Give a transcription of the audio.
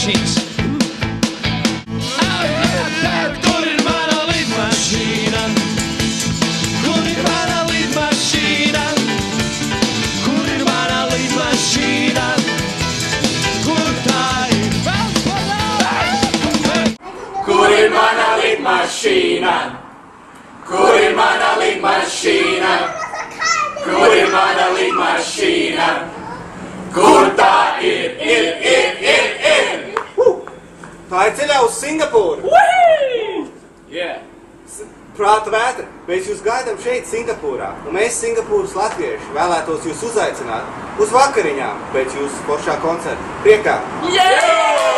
lidmašīnas. Kur ir mana lidmašīna? Kur ir mana lidmašīna? Kur ir mana lidmašīna? Kur tā ir? Kur ir mana lidmašīna? Kur ir mana lidmašīna? Kur ir mana lidmašīna? Kur tā ir? Tā ir ceļā uz Singapūru. Yeah. Prāta vētra, mēs jūs gaidām šeit Singapūrā, un mēs Singapūras latvieši vēlētos jūs uzaicināt uz vakariņām pēc jūsu foršā koncerta. Priekā! Yeah!